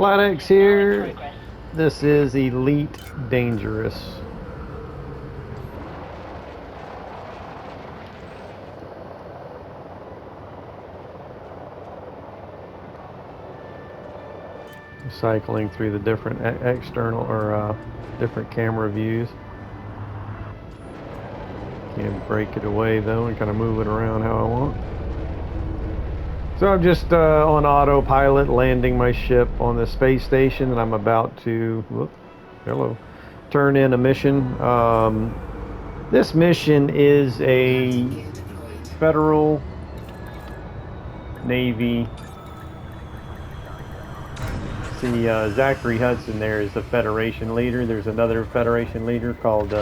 Flat X here. This is Elite Dangerous. Cycling through the different external or different camera views. Can break it away though and kind of move it around how I want. So I'm just on autopilot landing my ship on the space station, and I'm about to turn in a mission. This mission is a Federal Navy. See, Zachary Hudson there is the Federation leader. There's another Federation leader called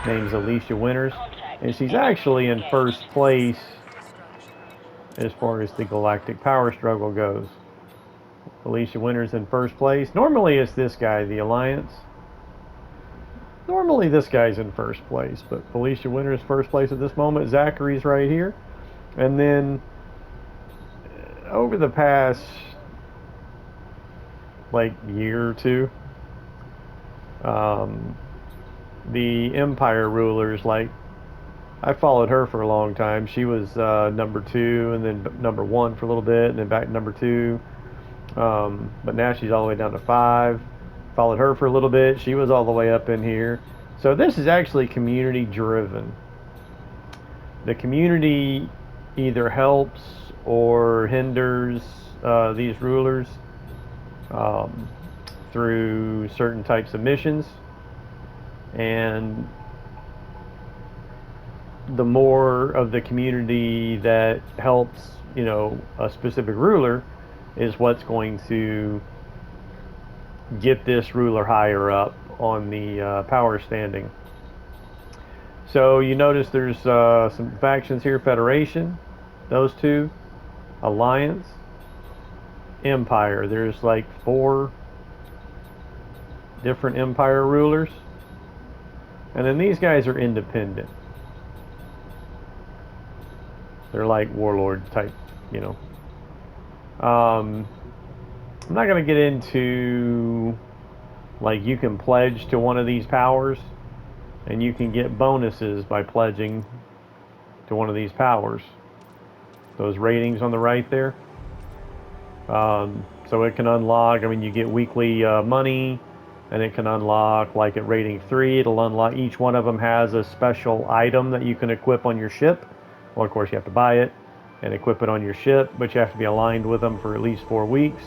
name's Alicia Winters, and she's actually in first place as far as the galactic power struggle goes. Alicia Winters in first place. Normally it's this guy, the Alliance. Normally this guy's in first place, but Alicia Winters first place at this moment. Zachary's right here. And then over the past year or two, the Empire rulers, I followed her for a long time. She was number 2 and then number 1 for a little bit and then back to number 2. But now she's all the way down to 5. Followed her for a little bit. She was all the way up in here. So this is actually community driven. The community either helps or hinders these rulers through certain types of missions, and the more of the community that helps, a specific ruler is what's going to get this ruler higher up on the power standing. So you notice there's some factions here: Federation, those two, Alliance, Empire. There's 4 different Empire rulers, and then these guys are independent. They're like warlord type, I'm not going to get into you can pledge to one of these powers, and you can get bonuses by pledging to one of these powers. Those ratings on the right there. So it can unlock, you get weekly money, and it can unlock, at rating 3, it'll unlock, each one of them has a special item that you can equip on your ship. Well, of course, you have to buy it and equip it on your ship, but you have to be aligned with them for at least 4 weeks.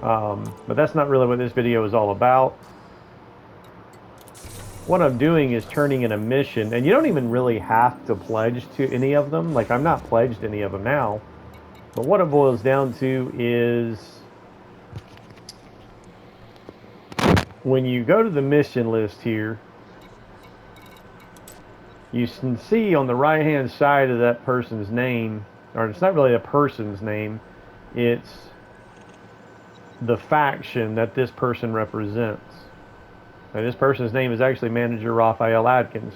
But that's not really what this video is all about. What I'm doing is turning in a mission, and you don't even really have to pledge to any of them. I'm not pledged to any of them now, but what it boils down to is when you go to the mission list here, you can see on the right hand side of that person's name, or it's not really a person's name, it's the faction that this person represents. Now, this person's name is actually Manager Raphael Adkins.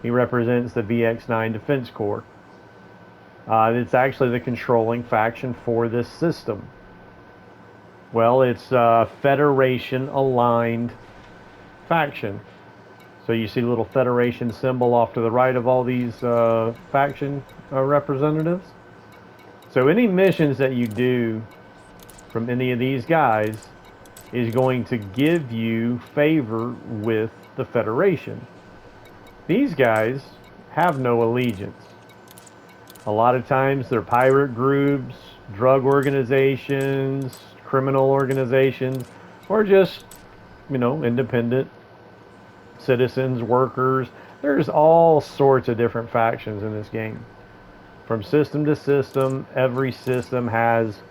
He represents the VX9 Defense Corps. It's actually the controlling faction for this system. Well, it's a Federation aligned faction. So you see the little Federation symbol off to the right of all these faction representatives. So any missions that you do from any of these guys is going to give you favor with the Federation. These guys have no allegiance. A lot of times they're pirate groups, drug organizations, criminal organizations, or just, independent citizens, workers. There's all sorts of different factions in this game. From system to system, every system has,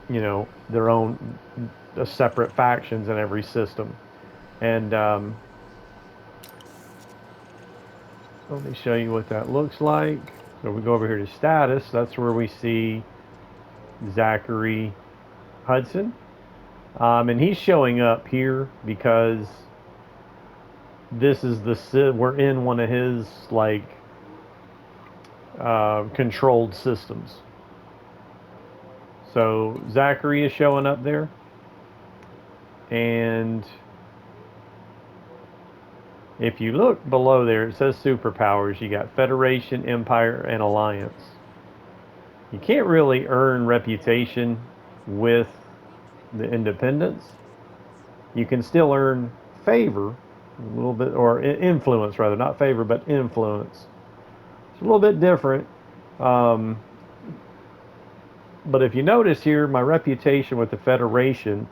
their own separate factions in every system. And let me show you what that looks like. So we go over here to status. That's where we see Zachary Hudson. And he's showing up here because this is we're in one of his controlled systems. So Zachary is showing up there. And if you look below there, it says superpowers. You got Federation, Empire, and Alliance. You can't really earn reputation with the independents. You can still earn favor, a little bit, or influence rather, not favor, but influence. It's a little bit different. Um, but if you notice here, my reputation with the Federation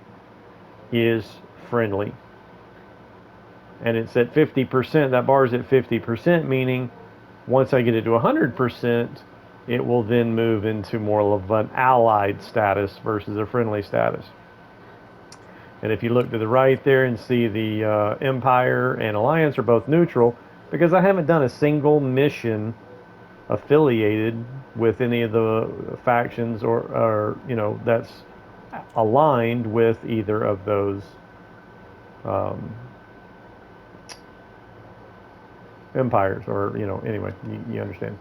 is friendly. And it's at 50%. That bar is at 50%, meaning once I get it to 100%, it will then move into more of an allied status versus a friendly status. And if you look to the right there and see the Empire and Alliance are both neutral, because I haven't done a single mission affiliated with any of the factions or that's aligned with either of those um, empires, or anyway, you understand.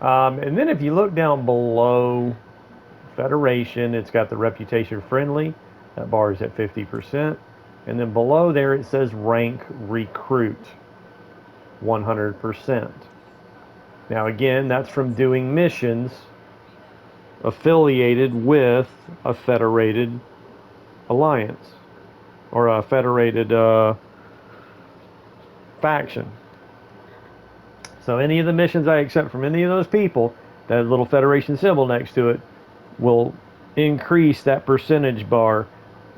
And then if you look down below Federation, it's got the reputation friendly. That bar is at 50%. And then below there it says rank recruit 100%. Now again, that's from doing missions affiliated with a federated alliance or a federated faction. So any of the missions I accept from any of those people, that little Federation symbol next to it will increase that percentage bar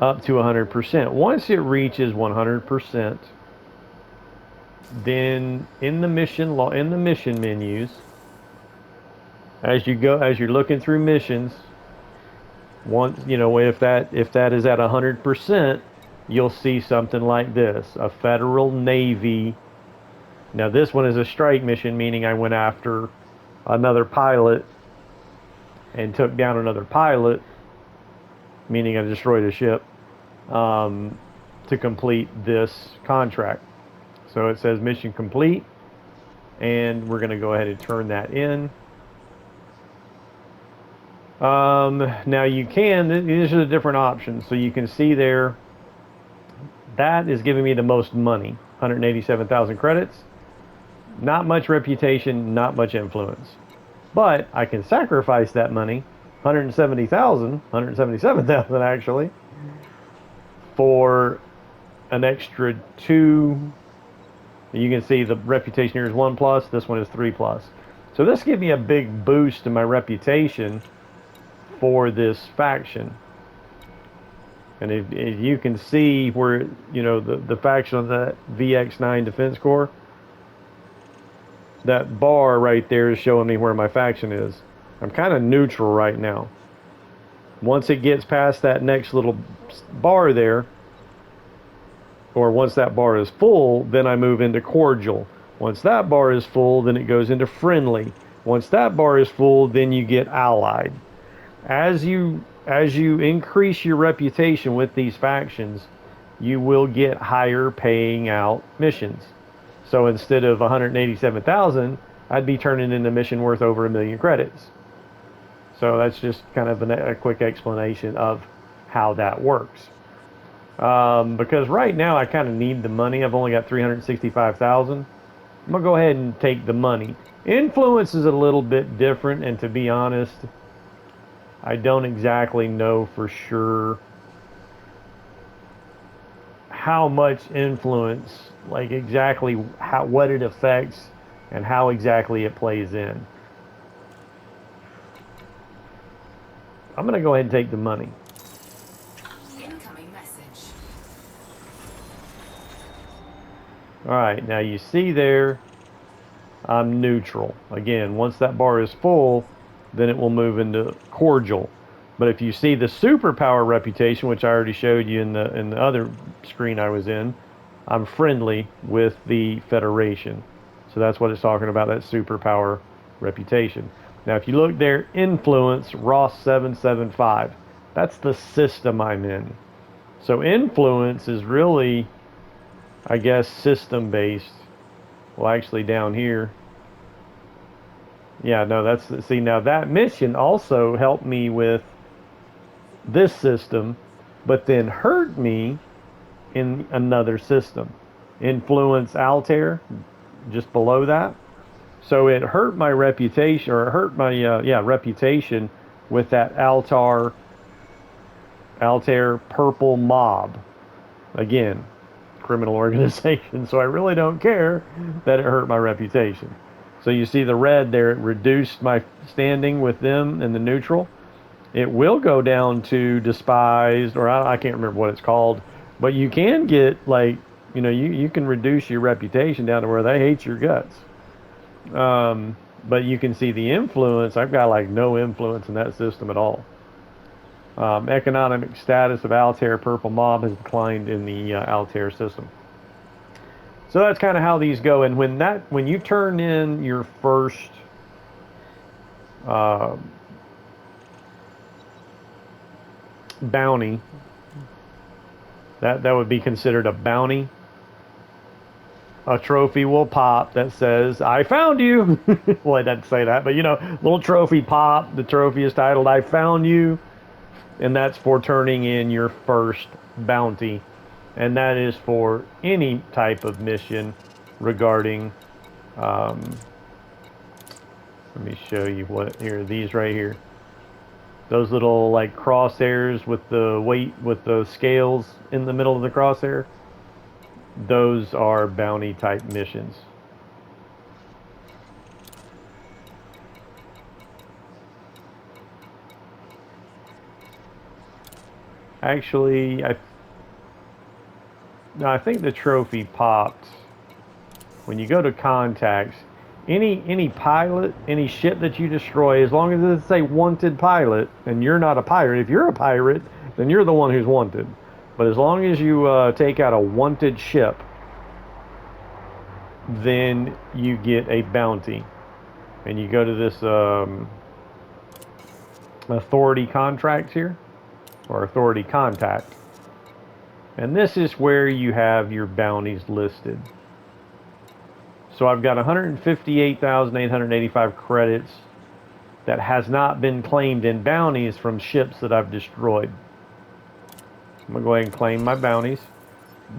up to 100%. Once it reaches 100%, then in the mission menus, as you're looking through missions, once if that is at 100%, you'll see something like this: a Federal Navy. Now this one is a strike mission, meaning I went after another pilot and took down another pilot, meaning I destroyed a ship, to complete this contract. So it says mission complete, and we're going to go ahead and turn that in. Now these are the different options. So you can see there, that is giving me the most money, 187,000 credits. Not much reputation, not much influence. But I can sacrifice that money, 177,000 actually, for an extra 2. You can see the reputation here is 1+, this one is 3+. So this gives me a big boost in my reputation for this faction. And if you can see where, the faction of the VX9 Defense Corps, that bar right there is showing me where my faction is. I'm kind of neutral right now. Once it gets past that next little bar there, or once that bar is full, then I move into cordial. Once that bar is full, then it goes into friendly. Once that bar is full, then you get allied. As you increase your reputation with these factions, you will get higher paying out missions. So instead of 187,000, I'd be turning in a mission worth over 1 million credits. So that's just kind of a quick explanation of how that works. Because right now I kind of need the money. I've only got 365,000. I'm gonna go ahead and take the money. Influence is a little bit different, and to be honest, I don't exactly know for sure how much influence, like exactly what it affects and how exactly it plays in. I'm gonna go ahead and take the money. All right, now you see there, I'm neutral. Again, once that bar is full, then it will move into cordial. But if you see the superpower reputation, which I already showed you in the other screen I was in, I'm friendly with the Federation. So that's what it's talking about, that superpower reputation. Now if you look there, influence, Ross 775. That's the system I'm in. So influence is really, I guess, system based. Well, actually down here, yeah, no, see, now that mission also helped me with this system, but then hurt me in another system. Influence Altair, just below that. So it hurt my reputation, or it hurt my reputation with that Altair purple mob. Again, criminal organization. So I really don't care that it hurt my reputation. So you see the red there, it reduced my standing with them in the neutral. It will go down to despised, or I can't remember what it's called, but you can get like, you can reduce your reputation down to where they hate your guts. But you can see the influence. I've got like no influence in that system at all. Economic status of Altair Purple Mob has declined in the Altair system. So that's kind of how these go. And when you turn in your first bounty, that would be considered a bounty. A trophy will pop that says, "I found you." Well, it doesn't say that, but little trophy pop. The trophy is titled, "I found you." And that's for turning in your first bounty. And that is for any type of mission regarding, let me show you what here, these right here. Those little like crosshairs with the weight, with the scales in the middle of the crosshair. Those are bounty type missions. Actually, I think the trophy popped when you go to contacts. Any pilot, any ship that you destroy, as long as it's a wanted pilot, and you're not a pirate. If you're a pirate, then you're the one who's wanted. But as long as you take out a wanted ship, then you get a bounty. And you go to this authority contracts here, or authority contact. And this is where you have your bounties listed. So I've got 158,885 credits that has not been claimed in bounties from ships that I've destroyed. I'm going to go ahead and claim my bounties.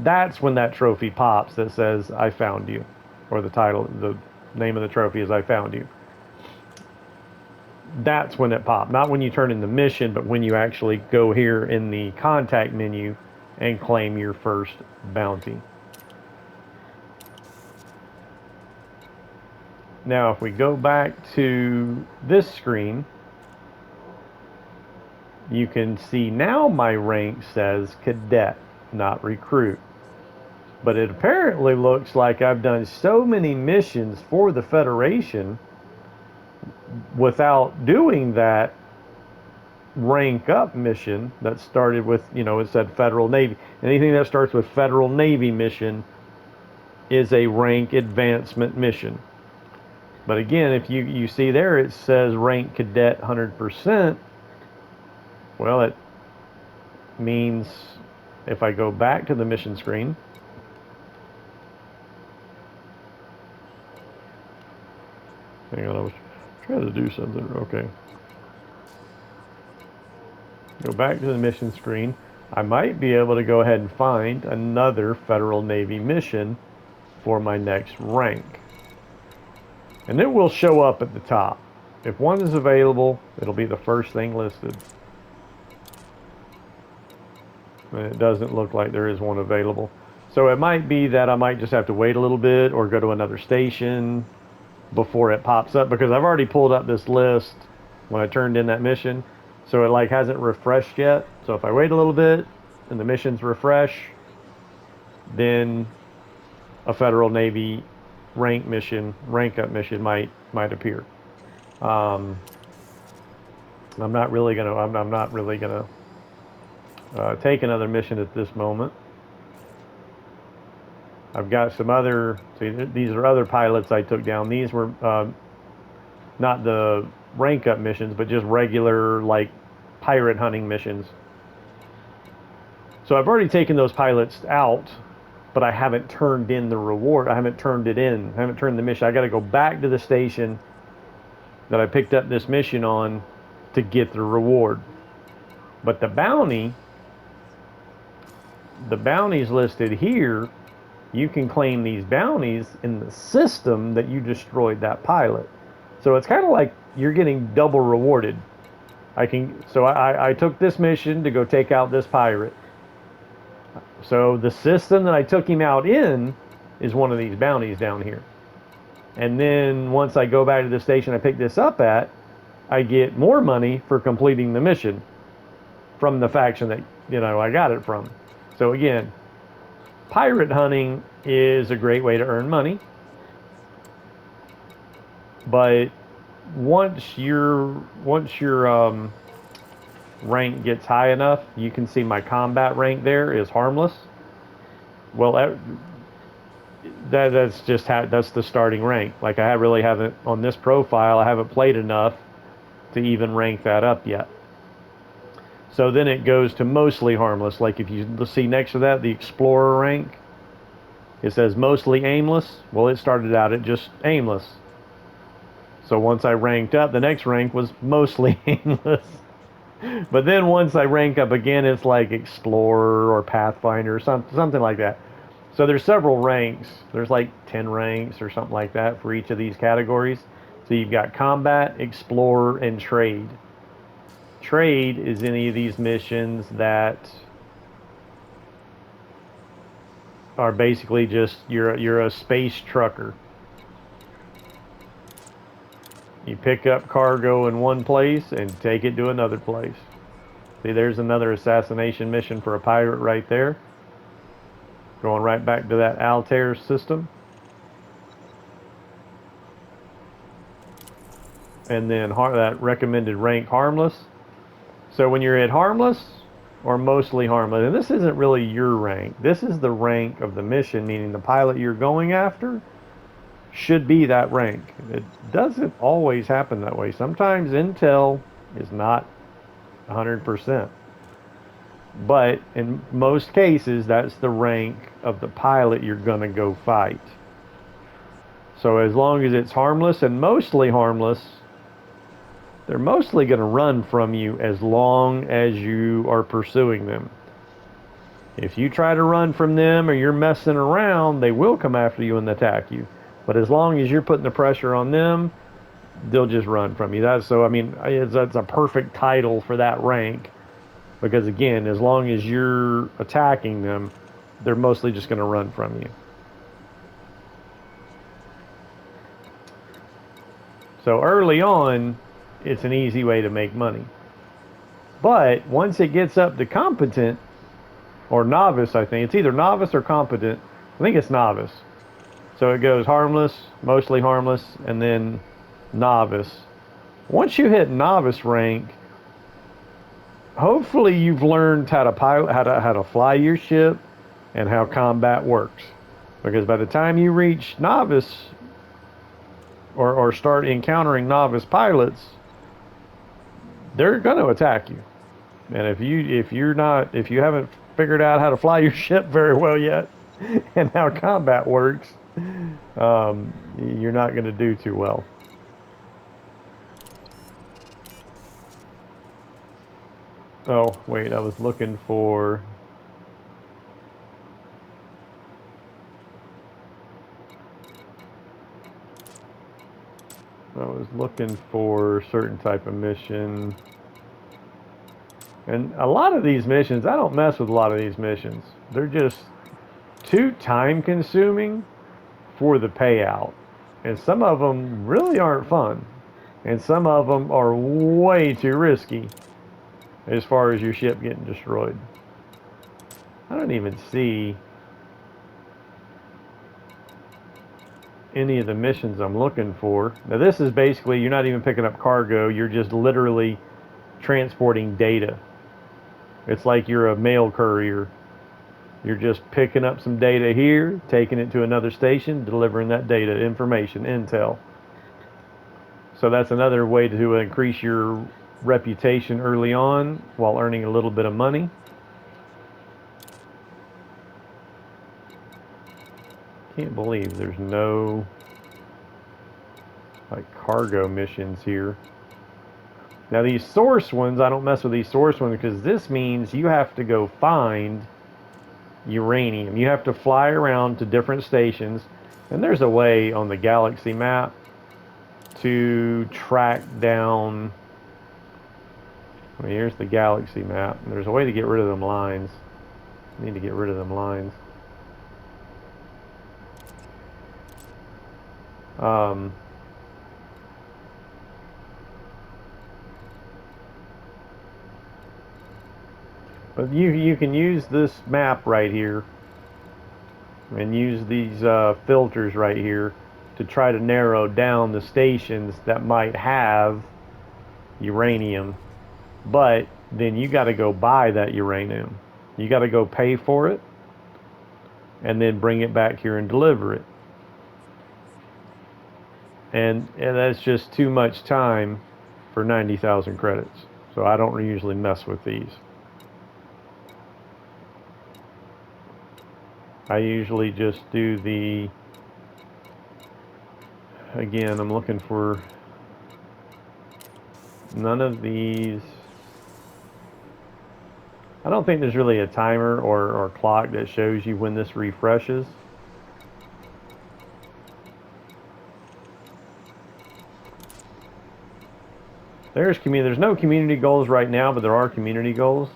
That's when that trophy pops that says, "I found you." Or the name of the trophy is "I found you." That's when it popped. Not when you turn in the mission, but when you actually go here in the contact menu and claim your first bounty. Now, if we go back to this screen, you can see now my rank says cadet, not recruit. But it apparently looks like I've done so many missions for the Federation without doing that rank up mission that started with, it said Federal Navy. Anything that starts with Federal Navy mission is a rank advancement mission. But again, if you see there, it says rank cadet 100%. Well, it means if I go back to the mission screen, hang on, I was trying to do something. Okay. Go back to the mission screen. I might be able to go ahead and find another Federal Navy mission for my next rank. And it will show up at the top. If one is available, it'll be the first thing listed. And it doesn't look like there is one available. So it might be that I might just have to wait a little bit or go to another station before it pops up, because I've already pulled up this list when I turned in that mission. So it like hasn't refreshed yet. So if I wait a little bit and the missions refresh, then a Federal Navy rank up mission might appear. I'm not really gonna take another mission at this moment. I've got some other. See, these are other pilots I took down. These were not the rank up missions, but just regular like pirate hunting missions. So I've already taken those pilots out, but I haven't turned in the reward. I haven't turned it in. I haven't turned the mission. I got to go back to the station that I picked up this mission on to get the reward. But the bounties listed here, you can claim these bounties in the system that you destroyed that pilot. So it's kind of like you're getting double rewarded. I took this mission to go take out this pirate. So the system that I took him out in is one of these bounties down here. And then once I go back to the station I picked this up at, I get more money for completing the mission from the faction that, I got it from. So again, pirate hunting is a great way to earn money. But once your rank gets high enough, you can see my combat rank there is harmless. Well, that's the starting rank. Like I really haven't on this profile. I haven't played enough to even rank that up yet. So then it goes to mostly harmless. Like if you see next to that, the explorer rank, it says mostly aimless. Well, it started out at just aimless. So once I ranked up, the next rank was mostly aimless. But then once I rank up again, it's like explorer or pathfinder or something like that. So there's several ranks. There's like 10 ranks or something like that for each of these categories. So you've got combat, explorer, and trade. Trade is any of these missions that are basically just you're a space trucker. You pick up cargo in one place and take it to another place. See, there's another assassination mission for a pirate right there. Going right back to that Altair system. And then that recommended rank harmless. So when you're at harmless or mostly harmless, and this isn't really your rank, this is the rank of the mission, meaning the pilot you're going after should be that rank. It doesn't always happen that way. Sometimes intel is not 100%. But in most cases, that's the rank of the pilot you're going to go fight. So as long as it's harmless and mostly harmless, they're mostly going to run from you as long as you are pursuing them. If you try to run from them or you're messing around, they will come after you and attack you. But as long as you're putting the pressure on them, they'll just run from you. That's a perfect title for that rank. Because again, as long as you're attacking them, they're mostly just going to run from you. So early on, it's an easy way to make money. But once it gets up to competent, or novice, I think, it's either novice or competent. I think it's novice. So it goes harmless, mostly harmless, and then novice. Once you hit novice rank, hopefully you've learned how to pilot, how to fly your ship, and how combat works. Because by the time you reach novice or start encountering novice pilots, they're going to attack you. And if you haven't figured out how to fly your ship very well yet, and how combat works, you're not going to do too well. Oh, wait, I was looking for... a certain type of mission. And a lot of these missions, I don't mess with a lot of these missions. They're just too time consuming for the payout. And some of them really aren't fun. And some of them are way too risky as far as your ship getting destroyed. I don't even see any of the missions I'm looking for. Now this is basically, you're not even picking up cargo, you're just literally transporting data. It's like you're a mail courier. You're just picking up some data here, taking it to another station, delivering that data, information, intel. So that's another way to increase your reputation early on while earning a little bit of money. Can't believe there's no like cargo missions here. Now these source ones, I don't mess with these source ones because this means you have to go find uranium. You have to fly around to different stations, and there's a way on the galaxy map to track down. Well, here's the galaxy map. There's a way to get rid of them lines. I need to get rid of them lines. But you can use this map right here and use these filters right here to try to narrow down the stations that might have uranium. But then you got to go buy that uranium. You got to go pay for it and then bring it back here and deliver it. And that's just too much time for 90,000 credits. So I don't usually mess with these. I usually just do the, again, I'm looking for none of these. I don't think there's really a timer or clock that shows you when this refreshes. There's no community goals right now, but there are community goals.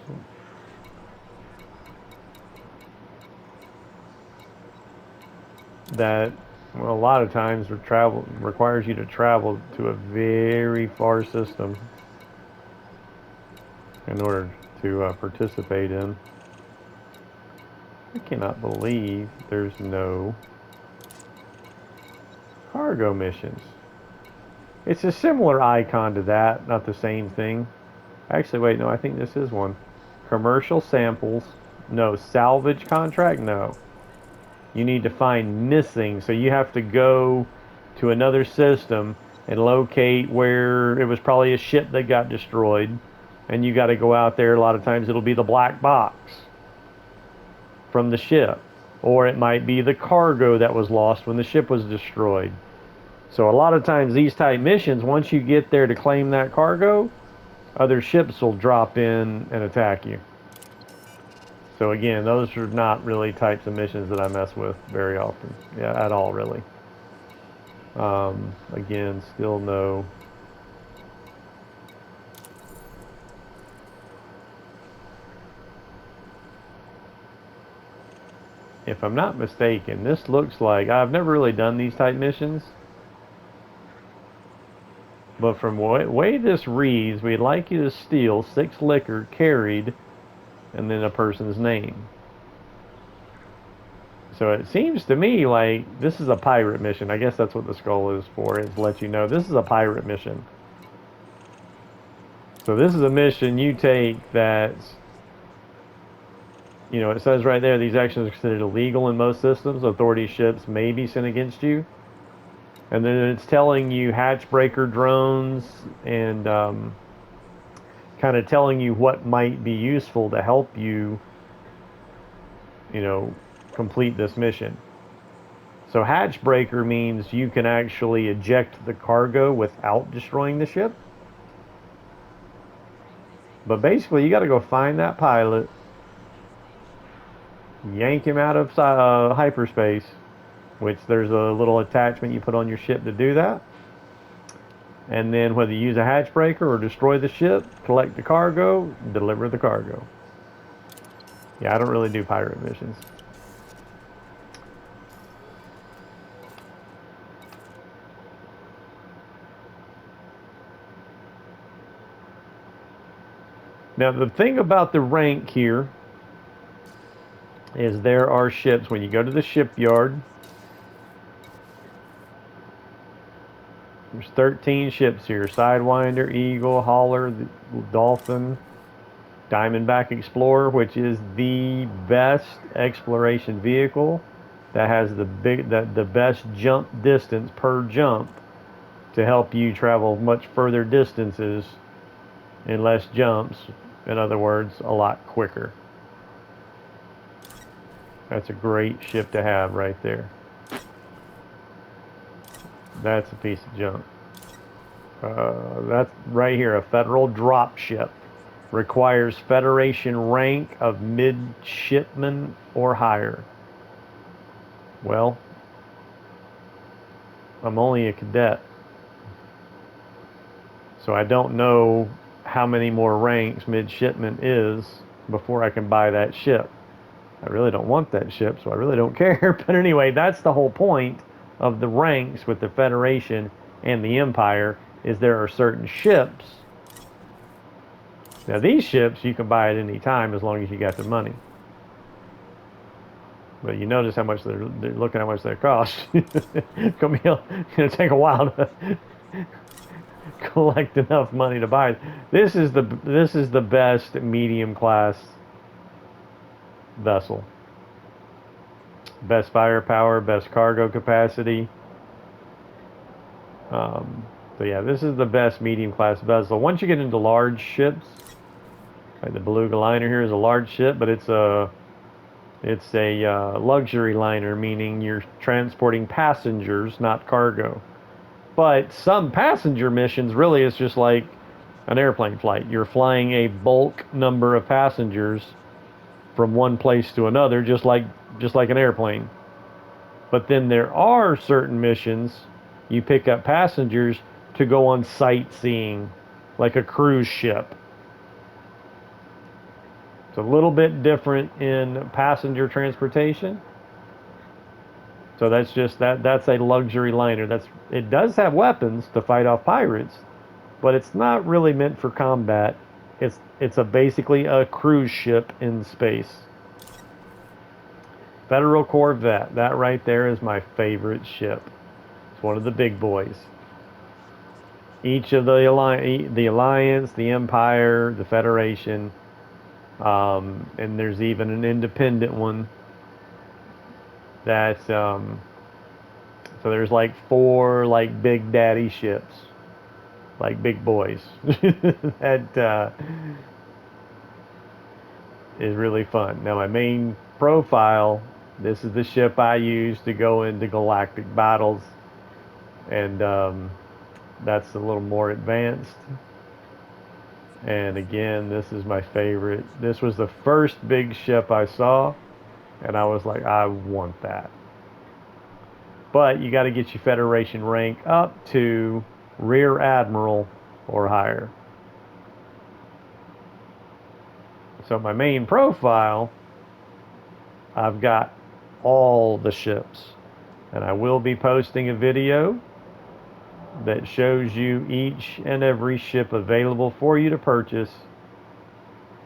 That, well, a lot of times requires you to travel to a very far system in order to participate in. I cannot believe there's no cargo missions. It's a similar icon to that, not the same thing. Actually, wait, no, I think this is one. Commercial samples. No. Salvage contract? No. You need to find missing, so you have to go to another system and locate where it was probably a ship that got destroyed, and you got to go out there. A lot of times it'll be the black box from the ship, or it might be the cargo that was lost when the ship was destroyed. So a lot of times these type missions, once you get there to claim that cargo, other ships will drop in and attack you. So again, those are not really types of missions that I mess with very often. Yeah, at all, really. Again, still no. If I'm not mistaken, this looks like, I've never really done these type missions, but from the way this reads, we'd like you to steal 6 liquor carried and then a person's name. So it seems to me like this is a pirate mission. I guess that's what the skull is for, is to let you know this is a pirate mission. So this is a mission you take that's, you know, it says right there, these actions are considered illegal in most systems. Authority ships may be sent against you. And then it's telling you hatch breaker drones and kind of telling you what might be useful to help you, you know, complete this mission. So hatch breaker means you can actually eject the cargo without destroying the ship. But basically, you got to go find that pilot, yank him out of hyperspace, which there's a little attachment you put on your ship to do that. And then whether you use a hatch breaker or destroy the ship, collect the cargo, deliver the cargo. Yeah, I don't really do pirate missions. Now, the thing about the rank here is there are ships. When you go to the shipyard, there's 13 ships here. Sidewinder, Eagle, Hauler, Dolphin, Diamondback Explorer, which is the best exploration vehicle that has the best jump distance per jump to help you travel much further distances in less jumps. In other words, a lot quicker. That's a great ship to have right there. That's a piece of junk. That's right here, a Federal dropship. Requires Federation rank of midshipman or higher. Well, I'm only a cadet, so I don't know how many more ranks midshipman is before I can buy that ship. I really don't want that ship, so I really don't care. But anyway, that's the whole point of the ranks with the Federation and the Empire, is there are certain ships. Now these ships you can buy at any time as long as you got the money. But you notice how much they're looking at how much they cost. It's gonna take a while to collect enough money to buy it. This is the best medium class vessel. Best firepower, best cargo capacity. So yeah, this is the best medium class vessel. Once you get into large ships, like the Beluga liner here is a large ship, but it's a luxury liner, meaning you're transporting passengers, not cargo. But some passenger missions really is just like an airplane flight. You're flying a bulk number of passengers from one place to another, just like an airplane. But then there are certain missions you pick up passengers to go on sightseeing, like a cruise ship. It's a little bit different in passenger transportation. So that's a luxury liner. It does have weapons to fight off pirates, but it's not really meant for combat. It's basically a cruise ship in space. Federal Corvette. That right there is my favorite ship. It's one of the big boys. Each of the Alliance, the Empire, the Federation, and there's even an independent one. That's so there's like 4 like big daddy ships, like big boys. That is really fun. Now my main profile, this is the ship I use to go into galactic battles, and that's a little more advanced. And again, this is my favorite. This was the first big ship I saw, and I was like, I want that. But you got to get your Federation rank up to Rear Admiral or higher. So my main profile, I've got all the ships, and I will be posting a video that shows you each and every ship available for you to purchase,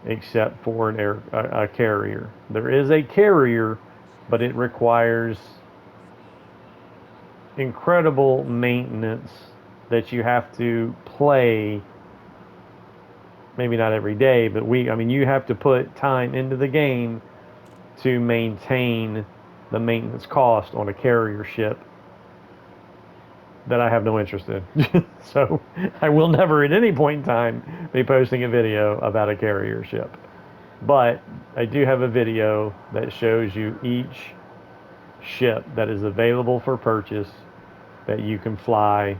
except for a carrier. There is a carrier, but it requires incredible maintenance that you have to play. Maybe not every day, but you have to put time into the game to maintain the maintenance cost on a carrier ship that I have no interest in. So I will never at any point in time be posting a video about a carrier ship. But I do have a video that shows you each ship that is available for purchase that you can fly.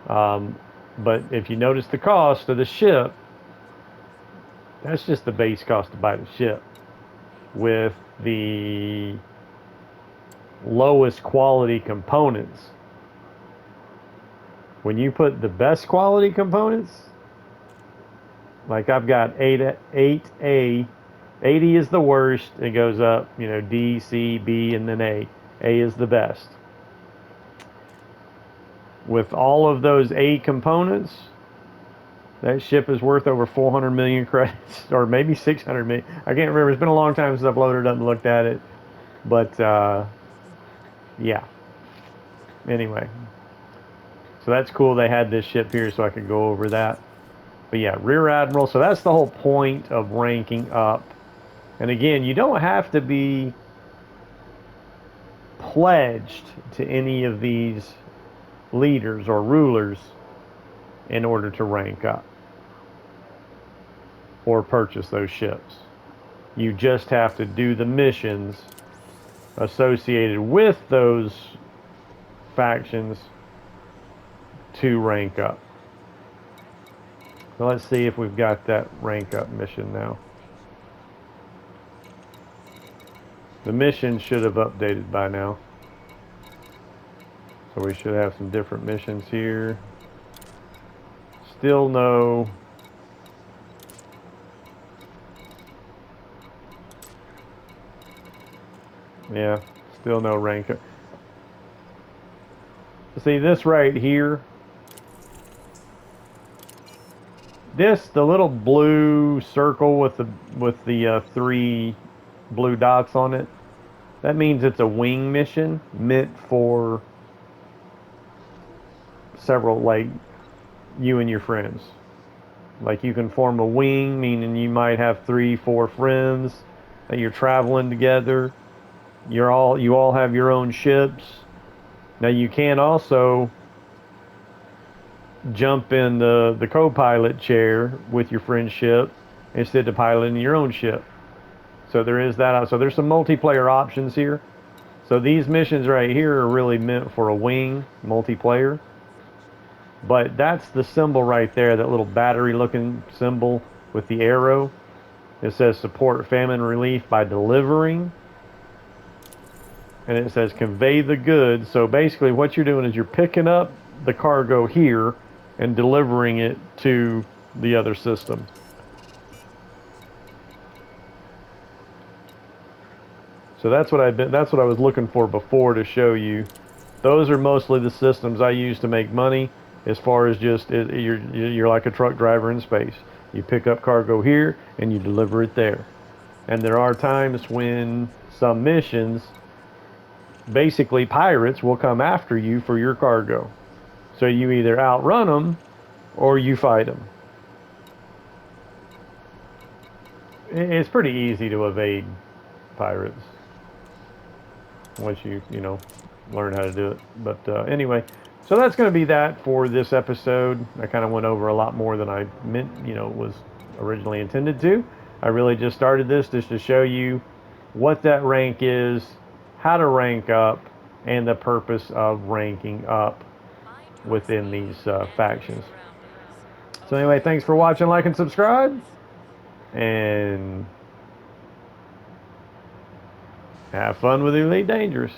But if you notice the cost of the ship, that's just the base cost to buy the ship, with the lowest quality components. When you put the best quality components, like I've got 8A, 80 is the worst, it goes up, D, C, B, and then A. A is the best. With all of those A components, that ship is worth over 400 million credits, or maybe 600 million. I can't remember. It's been a long time since I've loaded up and looked at it. But, yeah. Anyway. So that's cool. They had this ship here so I could go over that. But yeah, Rear Admiral. So that's the whole point of ranking up. And again, you don't have to be pledged to any of these leaders or rulers in order to rank up or purchase those ships. You just have to do the missions associated with those factions to rank up. So let's see if we've got that rank up mission now. The mission should have updated by now. So we should have some different missions here. Still no. Yeah, still no rank up. See this right here. The little blue circle with the 3 blue dots on it. That means it's a wing mission meant for several, like you and your friends. Like you can form a wing, meaning you might have 3, 4 friends that you're traveling together. You all have your own ships. Now you can also jump in the co-pilot chair with your friend's ship instead of piloting your own ship. So there is that. So there's some multiplayer options here. So these missions right here are really meant for a wing multiplayer. But that's the symbol right there, that little battery looking symbol with the arrow. It says support famine relief by delivering. And it says convey the goods. So basically what you're doing is you're picking up the cargo here and delivering it to the other system. So that's what I was looking for before to show you. Those are mostly the systems I use to make money. As far as just you're like a truck driver in space. You pick up cargo here and you deliver it there. And there are times when some missions, basically pirates will come after you for your cargo. So you either outrun them or you fight them. It's pretty easy to evade pirates once you learn how to do it. But anyway, so that's going to be that for this episode. I kind of went over a lot more than I meant, was originally intended to. I really just started this just to show you what that rank is, how to rank up, and the purpose of ranking up within these factions. So anyway, thanks for watching, like, and subscribe, and have fun with Elite Dangerous.